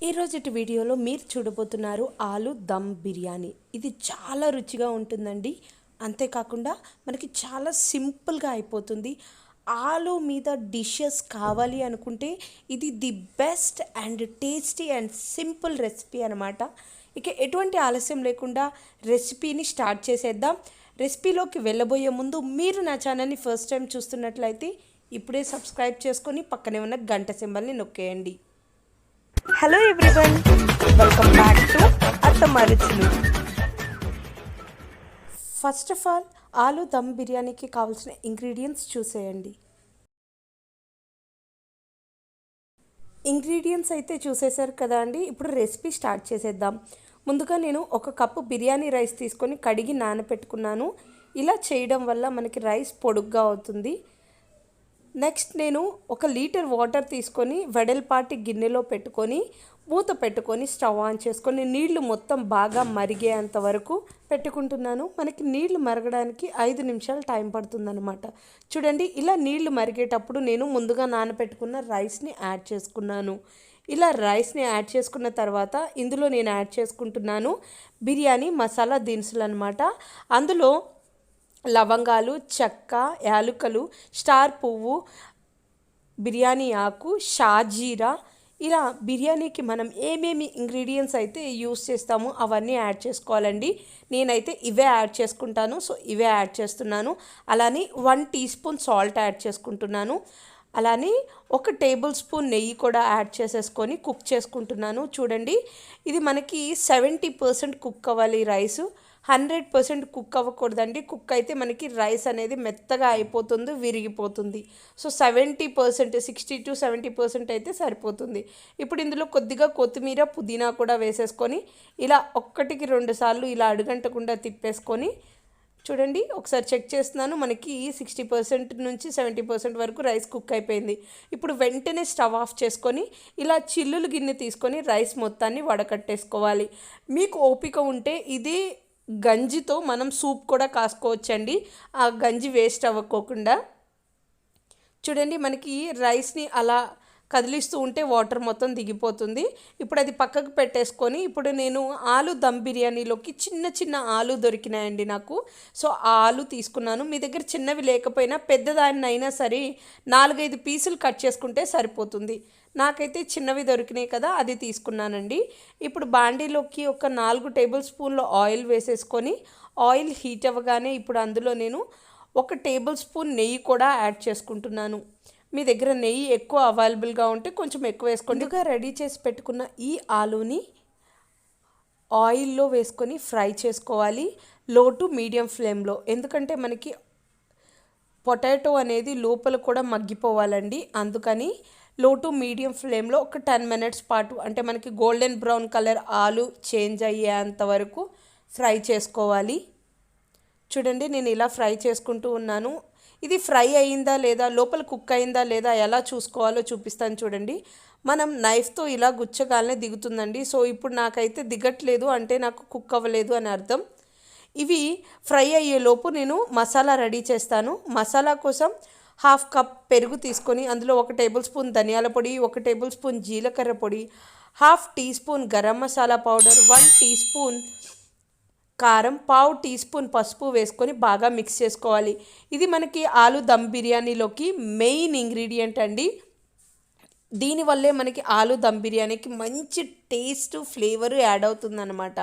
ఈరోజుటి వీడియోలో మీరు చూడబోతున్నారు ఆలు దమ్ బిర్యానీ. ఇది చాలా రుచిగా ఉంటుందండి. అంతేకాకుండా మనకి చాలా సింపుల్గా అయిపోతుంది. ఆలు మీద డిషెస్ కావాలి అనుకుంటే ఇది the best and tasty and simple recipe అనమాట. ఇక ఎటువంటి ఆలస్యం లేకుండా రెసిపీని స్టార్ట్ చేసేద్దాం. రెసిపీలోకి వెళ్ళబోయే ముందు మీరు నా ఛానల్ని ఫస్ట్ టైం చూస్తున్నట్లయితే ఇప్పుడే సబ్స్క్రైబ్ చేసుకొని పక్కనే ఉన్న గంట సింబల్ని నొక్కేయండి. Hello everyone, welcome back to Attamma Ruchulu. First of all ఆలు దమ్ బిర్యానీకి కావాల్సిన ఇంగ్రీడియంట్స్ చూసేయండి. ఇంగ్రీడియంట్స్ అయితే చూసేశారు కదా అండి. ఇప్పుడు రెసిపీ స్టార్ట్ చేసేద్దాం. ముందుగా నేను 1 కప్పు బిర్యానీ రైస్ తీసుకొని కడిగి నానబెట్టుకున్నాను. ఇలా చేయడం వల్ల మనకి రైస్ పొడుగ్గా అవుతుంది. నెక్స్ట్ నేను 1 లీటర్ వాటర్ తీసుకొని వెడల్పాటి గిన్నెలో పెట్టుకొని మూత పెట్టుకొని స్టవ్ ఆన్ చేసుకొని నీళ్లు మొత్తం బాగా మరిగేంత వరకు పెట్టుకుంటున్నాను. మనకి నీళ్లు మరగడానికి 5 నిమిషాలు టైం పడుతుందన్నమాట. చూడండి, ఇలా నీళ్లు మరిగేటప్పుడు నేను ముందుగా నానబెట్టుకున్న రైస్ని యాడ్ చేసుకున్నాను. ఇలా రైస్ని యాడ్ చేసుకున్న తర్వాత ఇందులో నేను యాడ్ చేసుకుంటున్నాను బిర్యానీ మసాలా దినుసులు అనమాట. అందులో లవంగాలు, చెక్క, యాలకులు, స్టార్ పువ్వు, బిర్యానీ ఆకు, షాజీరా, ఇలా బిర్యానీకి మనం ఏమేమి ఇంగ్రీడియంట్స్ అయితే యూస్ చేస్తామో అవన్నీ యాడ్ చేసుకోవాలండి. నేనైతే ఇవే యాడ్ చేసుకుంటాను, సో ఇవే యాడ్ చేస్తున్నాను. అలానే 1 టీ స్పూన్ సాల్ట్ యాడ్ చేసుకుంటున్నాను. అలానే 1 టేబుల్ స్పూన్ నెయ్యి కూడా యాడ్ చేసేసుకొని కుక్ చేసుకుంటున్నాను. చూడండి, ఇది మనకి 70% కుక్ అవ్వాలి రైసు. 100% కుక్ అవ్వకూడదండి. కుక్ అయితే మనకి రైస్ అనేది మెత్తగా అయిపోతుంది, విరిగిపోతుంది. సో 70%, 60 to 70% అయితే సరిపోతుంది. ఇప్పుడు ఇందులో కొద్దిగా కొత్తిమీర, పుదీనా కూడా వేసేసుకొని ఇలా 1కి 2 సార్లు ఇలా అడుగంటకుండా తిప్పేసుకొని చూడండి, ఒకసారి చెక్ చేస్తున్నాను. మనకి 60% నుంచి 70% వరకు రైస్ కుక్ అయిపోయింది. ఇప్పుడు వెంటనే స్టవ్ ఆఫ్ చేసుకొని ఇలా చిల్లులు గిన్నె తీసుకొని రైస్ మొత్తాన్ని వడకట్టేసుకోవాలి. మీకు ఓపిక ఉంటే ఇది గంజితో మనం సూప్ కూడా కాసుకోవచ్చండి, ఆ గంజి వేస్ట్ అవ్వకోకుండా. చూడండి, మనకి రైస్ని అలా కదిలిస్తూ ఉంటే వాటర్ మొత్తం దిగిపోతుంది. ఇప్పుడు అది పక్కకు పెట్టేసుకొని ఇప్పుడు నేను ఆలు దమ్ బిర్యానీలోకి చిన్న చిన్న ఆలు దొరికినాయండి నాకు. సో ఆ ఆలు తీసుకున్నాను. మీ దగ్గర చిన్నవి లేకపోయినా పెద్దదాన్ని అయినా సరే 4-5 పీసులు కట్ చేసుకుంటే సరిపోతుంది. నాకైతే చిన్నవి దొరికినాయి కదా, అది తీసుకున్నానండి. ఇప్పుడు బాండీలోకి ఒక 4 టేబుల్ స్పూన్ల ఆయిల్ వేసేసుకొని ఆయిల్ హీట్ అవ్వగానే ఇప్పుడు అందులో నేను 1 టేబుల్ స్పూన్ నెయ్యి కూడా యాడ్ చేసుకుంటున్నాను. మీ దగ్గర నెయ్యి ఎక్కువ అవైలబుల్గా ఉంటే కొంచెం ఎక్కువ వేసుకోండి. ఇంకా రెడీ చేసి పెట్టుకున్న ఈ ఆలూని ఆయిల్లో వేసుకొని ఫ్రై చేసుకోవాలి, లో టు మీడియం ఫ్లేమ్లో. ఎందుకంటే మనకి పొటాటో అనేది లోపల కూడా మగ్గిపోవాలండి. అందుకని లో టు మీడియం ఫ్లేమ్లో ఒక 10 మినిట్స్ పాటు, అంటే మనకి గోల్డెన్ బ్రౌన్ కలర్ ఆలు చేంజ్ అయ్యేంత వరకు ఫ్రై చేసుకోవాలి. చూడండి, నేను ఇలా ఫ్రై చేసుకుంటూ ఉన్నాను. ఇది ఫ్రై అయిందా లేదా, లోపల కుక్ అయిందా లేదా ఎలా చూసుకోవాలో చూపిస్తాను. చూడండి, మనం నైఫ్తో ఇలా గుచ్చగానే దిగుతుందండి. సో ఇప్పుడు నాకైతే దిగట్లేదు అంటే నాకు కుక్ అవ్వలేదు అని అర్థం. ఇవి ఫ్రై అయ్యేలోపు నేను మసాలా రెడీ చేస్తాను. మసాలా కోసం 1/2 కప్ పెరుగు తీసుకొని అందులో 1 టేబుల్ స్పూన్ ధనియాల పొడి, 1 టేబుల్ స్పూన్ జీలకర్ర పొడి, 1/2 teaspoon garam masala powder, 1 teaspoon కారం, 1/4 టీ స్పూన్ పసుపు వేసుకొని బాగా మిక్స్ చేసుకోవాలి. ఇది మనకి ఆలు దమ్ బిర్యానీలోకి మెయిన్ ఇంగ్రీడియంట్ అండి. దీనివల్లే మనకి ఆలు దమ్ బిర్యానీకి మంచి టేస్ట్, ఫ్లేవర్ యాడ్ అవుతుందన్నమాట.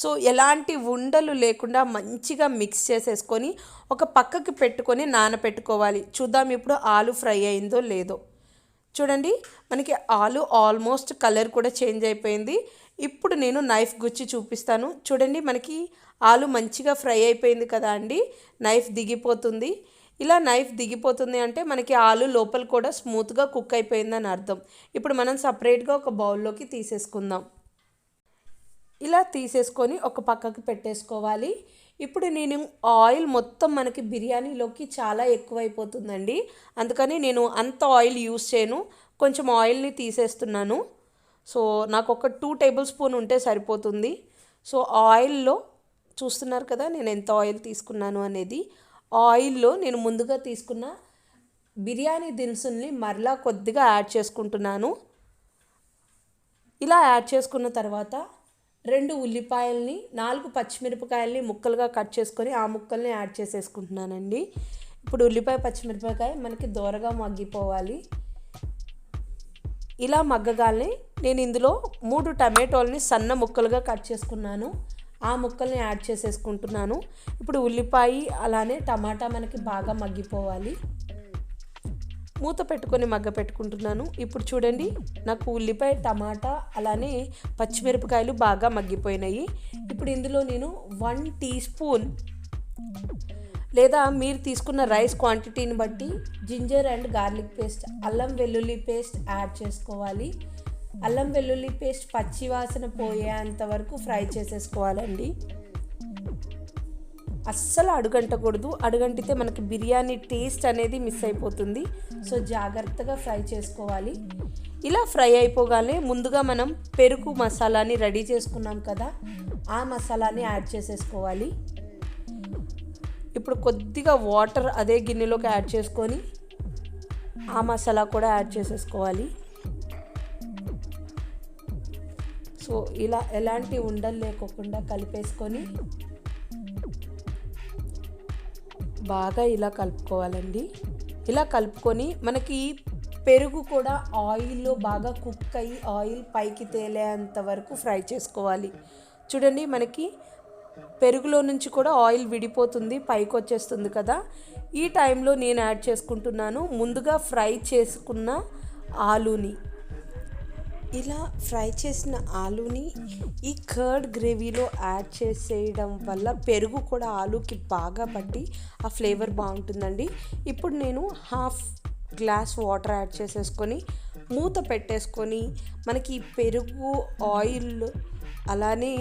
సో ఎలాంటి ఉండలు లేకుండా మంచిగా మిక్స్ చేసేసుకొని ఒక పక్కకి పెట్టుకొని నానపెట్టుకోవాలి. చూద్దాం ఇప్పుడు ఆలు ఫ్రై అయిందో లేదో. చూడండి, మనకి ఆలు ఆల్మోస్ట్ కలర్ కూడా చేంజ్ అయిపోయింది. ఇప్పుడు నేను నైఫ్ గుచ్చి చూపిస్తాను. చూడండి, మనకి ఆలు మంచిగా ఫ్రై అయిపోయింది కదా అండి. నైఫ్ దిగిపోతుంది. ఇలా నైఫ్ దిగిపోతుంది అంటే మనకి ఆలు లోపల కూడా స్మూత్గా కుక్ అయిపోయిందని అర్థం. ఇప్పుడు మనం సపరేట్గా ఒక బౌల్లోకి తీసేసుకుందాం. ఇలా తీసేసుకొని ఒక పక్కకి పెట్టేసుకోవాలి. ఇప్పుడు నేను ఆయిల్ మొత్తం మనకి బిర్యానీలోకి చాలా ఎక్కువైపోతుందండి, అందుకని నేను అంత ఆయిల్ యూస్ చేయను, కొంచెం ఆయిల్ని తీసేస్తున్నాను. సో నాకు ఒక 2 టేబుల్ స్పూన్ ఉంటే సరిపోతుంది. సో ఆయిల్లో చూస్తున్నారు కదా నేను ఎంత ఆయిల్ తీసుకున్నాను అనేది. ఆయిల్లో నేను ముందుగా తీసుకున్న బిర్యానీ దినుసుల్ని మరలా కొద్దిగా యాడ్ చేసుకుంటున్నాను. ఇలా యాడ్ చేసుకున్న తర్వాత 2 ఉల్లిపాయల్ని 4 పచ్చిమిరపకాయల్ని ముక్కలుగా కట్ చేసుకొని ఆ ముక్కల్ని యాడ్ చేసేసుకుంటున్నానండి. ఇప్పుడు ఉల్లిపాయ పచ్చిమిరపకాయ మనకి దోరగా మగ్గిపోవాలి. ఇలా మగ్గగానే నేను ఇందులో 3 టమాటోల్ని సన్న ముక్కలుగా కట్ చేసుకున్నాను. ఆ ముక్కల్ని యాడ్ చేసేసుకుంటున్నాను. ఇప్పుడు ఉల్లిపాయ అలానే టమాటా మనకి బాగా మగ్గిపోవాలి. మూత పెట్టుకొని పెట్టుకుంటున్నాను. ఇప్పుడు చూడండి, నాకు ఉల్లిపాయ టమాటా అలానే పచ్చిమిరపకాయలు బాగా మగ్గిపోయినాయి. ఇప్పుడు ఇందులో నేను 1 టీ స్పూన్ లేదా మీరు తీసుకున్న రైస్ క్వాంటిటీని బట్టి జింజర్ అండ్ గార్లిక్ పేస్ట్, అల్లం వెల్లుల్లి పేస్ట్ యాడ్ చేసుకోవాలి. అల్లం వెల్లుల్లి పేస్ట్ పచ్చి వాసన పోయేంత వరకు ఫ్రై చేసేసుకోవాలండి. అస్సలు అడుగంటకూడదు. అడుగంటితే మనకి బిర్యానీ టేస్ట్ అనేది మిస్ అయిపోతుంది. సో జాగ్రత్తగా ఫ్రై చేసుకోవాలి. ఇలా ఫ్రై అయిపోగానే ముందుగా మనం పెరుగు మసాలాని రెడీ చేసుకున్నాం కదా, ఆ మసాలాని యాడ్ చేసేసుకోవాలి. ఇప్పుడు కొద్దిగా వాటర్ అదే గిన్నెలోకి యాడ్ చేసుకొని ఆ మసాలా కూడా యాడ్ చేసేసుకోవాలి. సో ఇలా ఎలాంటి ఉండలు లేకోకుండా కలిపేసుకొని బాగా ఇలా కలుపుకోవాలండి. ఇలా కలుపుకొని మనకి పెరుగు కూడా ఆయిల్లో బాగా కుక్ అయ్యి ఆయిల్ పైకి తేలేంత వరకు ఫ్రై చేసుకోవాలి. చూడండి, మనకి పెరుగులో నుంచి కూడా ఆయిల్ విడిపోతుంది, పైకి వచ్చేస్తుంది కదా. ఈ టైంలో నేను యాడ్ చేసుకుంటున్నాను ముందుగా ఫ్రై చేసుకున్న ఆలూని. ఇలా ఫ్రై చేసిన ఆలూని ఈ కర్డ్ గ్రేవీలో యాడ్ చేసేయడం వల్ల పెరుగు కూడా ఆలూకి బాగా పట్టి ఆ ఫ్లేవర్ బాగుంటుందండి. ఇప్పుడు నేను 1/2 గ్లాస్ వాటర్ యాడ్ చేసేసుకొని మూత పెట్టేసుకొని మనకి పెరుగు ఆయిల్ అలానే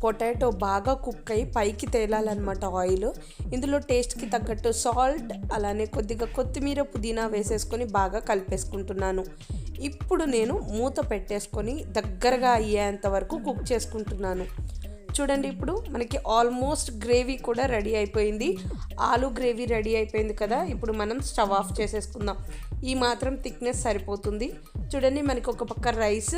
పొటాటో బాగా కుక్ అయ్యి పైకి తేలాలన్నమాట ఆయిల్. ఇందులో టేస్ట్కి తగ్గట్టు సాల్ట్ అలానే కొద్దిగా కొత్తిమీర పుదీనా వేసేసుకొని బాగా కలిపేసుకుంటున్నాను. ఇప్పుడు నేను మూత పెట్టేసుకొని దగ్గరగా అయ్యేంత వరకు కుక్ చేసుకుంటున్నాను. చూడండి, ఇప్పుడు మనకి ఆల్మోస్ట్ గ్రేవీ కూడా రెడీ అయిపోయింది. ఆలూ గ్రేవీ రెడీ అయిపోయింది కదా. ఇప్పుడు మనం స్టవ్ ఆఫ్ చేసేసుకుందాం. ఈ మాత్రం థిక్నెస్ సరిపోతుంది. చూడండి, మనకి ఒక పక్క రైస్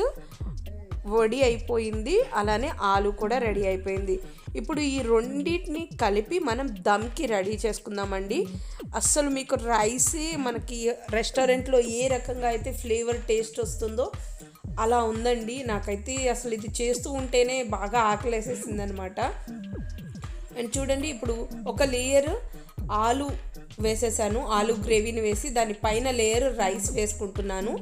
రెడీ అయిపోయింది, అలానే ఆలు కూడా రెడీ అయిపోయింది. ఇప్పుడు ఈ రెండింటిని కలిపి మనం దమ్కి రెడీ చేసుకుందామండి. అస్సలు మీకు రైసే మనకి రెస్టారెంట్లో ఏ రకంగా అయితే ఫ్లేవర్ టేస్ట్ వస్తుందో అలా ఉందండి. నాకైతే అసలు ఇది చేస్తూ ఉంటేనే బాగా ఆకలేసేసింది అనమాట. అండ్ చూడండి, ఇప్పుడు ఒక లేయర్ ఆలు వేసేసాను, ఆలు గ్రేవీని వేసి దానిపైన లేయర్ రైస్ వేసుకుంటున్నాను.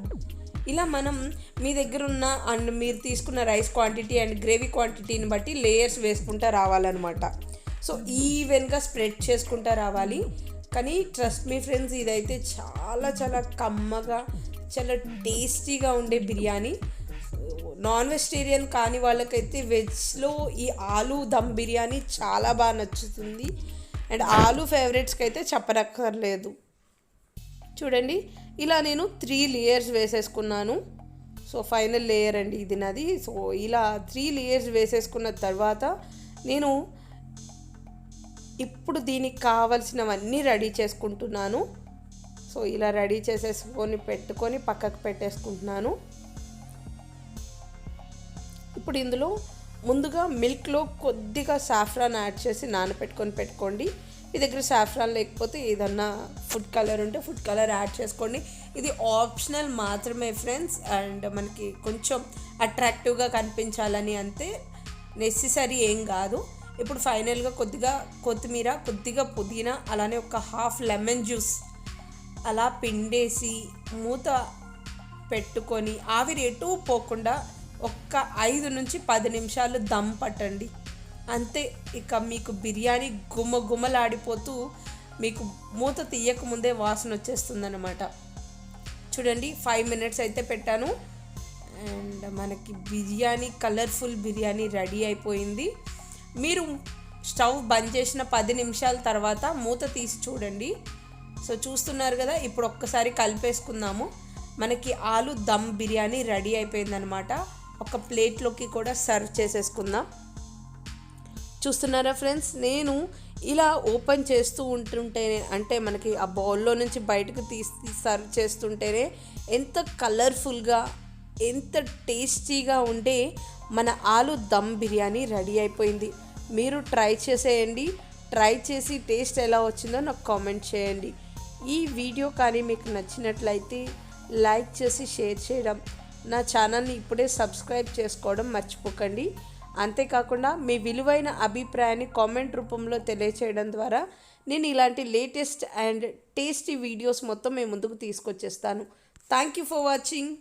ఇలా మనం మీ దగ్గర ఉన్న అండ్ మీరు తీసుకున్న రైస్ క్వాంటిటీ అండ్ గ్రేవీ క్వాంటిటీని బట్టి లేయర్స్ వేసుకుంటూ రావాలన్నమాట. సో ఈవెన్గా స్ప్రెడ్ చేసుకుంటూ రావాలి. కానీ ట్రస్ట్ మీ ఫ్రెండ్స్, ఇదైతే చాలా చాలా కమ్మగా చాలా టేస్టీగా ఉండే బిర్యానీ. నాన్ వెజిటేరియన్ కాని వాళ్ళకైతే వెజ్లో ఈ ఆలూ దమ్ బిర్యానీ చాలా బాగా నచ్చుతుంది. అండ్ ఆలూ ఫేవరెట్స్కి అయితే చెప్పనక్కర్లేదు. చూడండి, ఇలా నేను 3 లేయర్స్ వేసేసుకున్నాను. సో ఫైనల్ లేయర్ అండి ఇది నాది. సో ఇలా 3 లేయర్స్ వేసేసుకున్న తర్వాత నేను ఇప్పుడు దీనికి కావాల్సినవన్నీ రెడీ చేసుకుంటున్నాను. సో ఇలా రెడీ చేసేసుకొని పెట్టుకొని పక్కకు పెట్టేసుకుంటున్నాను. ఇప్పుడు ఇందులో ముందుగా మిల్క్లో కొద్దిగా సాఫ్రాన్ యాడ్ చేసి పెట్టుకోండి. మీ దగ్గర సాఫ్రాన్ లేకపోతే ఏదన్నా ఫుడ్ కలర్ ఉంటే ఫుడ్ కలర్ యాడ్ చేసుకోండి. ఇది ఆప్షనల్ మాత్రమే ఫ్రెండ్స్. అండ్ మనకి కొంచెం అట్రాక్టివ్గా కనిపించాలని అంతే, నెసెసరీ ఏం కాదు. ఇప్పుడు ఫైనల్గా కొద్దిగా కొత్తిమీర, కొద్దిగా పుదీనా అలానే ఒక 1/2 లెమన్ జ్యూస్ అలా పిండేసి మూత పెట్టుకొని ఆవిరి ఎటు పోకుండా ఒక్క 5 నుంచి 10 నిమిషాలు దమ్ పట్టండి. అంతే, ఇక మీకు బిర్యానీ గుమగుమలాడిపోతూ మీకు మూత తీయకముందే వాసన వచ్చేస్తుందన్నమాట. చూడండి, 5 మినిట్స్ అయితే పెట్టాను అండ్ మనకి బిర్యానీ కలర్ఫుల్ బిర్యానీ రెడీ అయిపోయింది. మీరు స్టవ్ బంద్ చేసిన 10 నిమిషాల తర్వాత మూత తీసి చూడండి. సో చూస్తున్నారు కదా, ఇప్పుడు ఒక్కసారి కలిపేసుకుందాము. మనకి ఆలు దమ్ బిర్యానీ రెడీ అయిపోయిందనమాట. ఒక ప్లేట్లోకి కూడా సర్వ్ చేసేసుకుందాం. చూస్తున్నారా ఫ్రెండ్స్, నేను ఇలా ఓపెన్ చేస్తూ ఉంటుంటేనే, అంటే మనకి ఆ బౌల్లో నుంచి బయటకు తీసి సర్వ్ చేస్తుంటేనే ఎంత కలర్ఫుల్గా ఎంత టేస్టీగా ఉండే మన ఆలు దమ్ బిర్యానీ రెడీ అయిపోయింది. మీరు ట్రై చేసేయండి. ట్రై చేసి టేస్ట్ ఎలా వచ్చిందో నాకు కామెంట్ చేయండి. ఈ వీడియో కానీ మీకు నచ్చినట్లయితే లైక్ చేసి షేర్ చేయడం, నా ఛానల్ని ఇప్పుడే సబ్స్క్రైబ్ చేసుకోవడం మర్చిపోకండి. అంతేకాకుండా మీ విలువైన అభిప్రాయాన్ని కామెంట్ రూపంలో తెలియచేయడం ద్వారా నేను ఇలాంటి లేటెస్ట్ అండ్ టేస్టీ వీడియోస్ మొత్తం మీ ముందుకు తీసుకొచ్చేస్తాను. Thank you for watching.